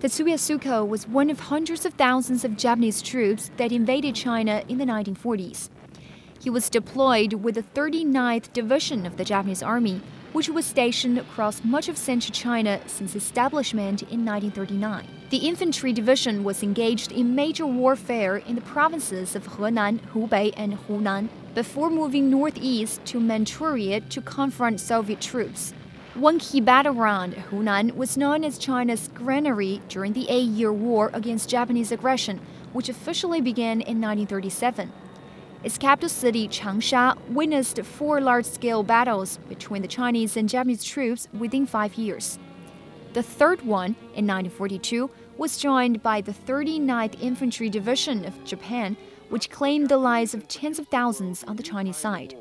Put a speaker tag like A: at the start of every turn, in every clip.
A: Tatsuya Suko was one of hundreds of thousands of Japanese troops that invaded China in the 1940s. He was deployed with the 39th Division of the Japanese Army, which was stationed across much of central China since establishment in 1939. The infantry division was engaged in major warfare in the provinces of Henan, Hubei, and Hunan before moving northeast to Manchuria to confront Soviet troops. One key battleground, Hunan, was known as China's granary during the 8-year war against Japanese aggression, which officially began in 1937. Its capital city, Changsha, witnessed 4 large-scale battles between the Chinese and Japanese troops within 5 years. The third one, in 1942, was joined by the 39th Infantry Division of Japan, which claimed the lives of tens of thousands on the Chinese side.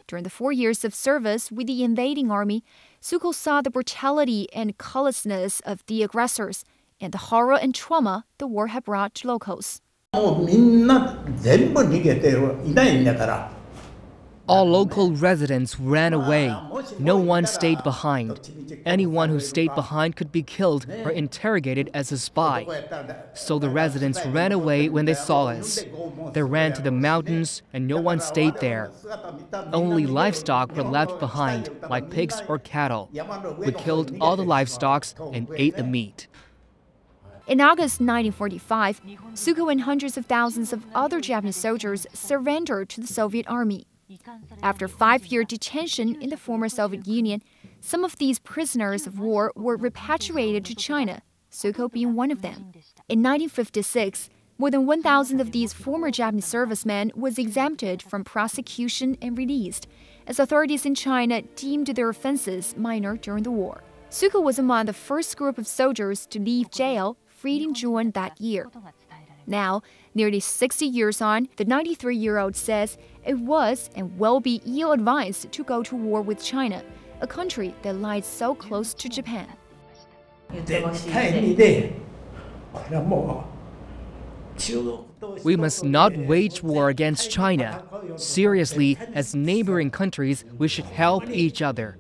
A: During the 4 years of service with the invading army, Suko saw the brutality and callousness of the aggressors and the horror and trauma the war had brought to locals.
B: All local residents ran away. No one stayed behind. Anyone who stayed behind could be killed or interrogated as a spy. So the residents ran away when they saw us. They ran to the mountains and no one stayed there. Only livestock were left behind, like pigs or cattle. We killed all the livestock and ate the meat.
A: In August 1945, Suko and hundreds of thousands of other Japanese soldiers surrendered to the Soviet army. After 5-year detention in the former Soviet Union, some of these prisoners of war were repatriated to China, Suko being one of them. In 1956, more than 1,000 of these former Japanese servicemen was exempted from prosecution and released, as authorities in China deemed their offenses minor during the war. Suko was among the first group of soldiers to leave jail, freed in June that year. Now, nearly 60 years on, the 93-year-old says it was and will be ill-advised to go to war with China, a country that lies so close to Japan.
B: We must not wage war against China. Seriously, as neighboring countries, we should help each other.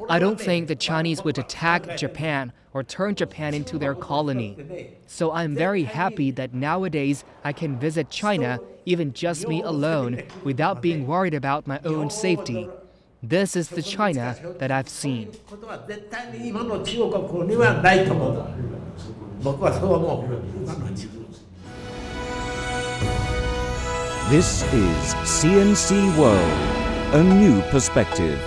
B: I don't think the Chinese would attack Japan or turn Japan into their colony. So I'm very happy that nowadays I can visit China, even just me alone, without being worried about my own safety. This is the China that I've seen.
C: This is CNC World, a new perspective.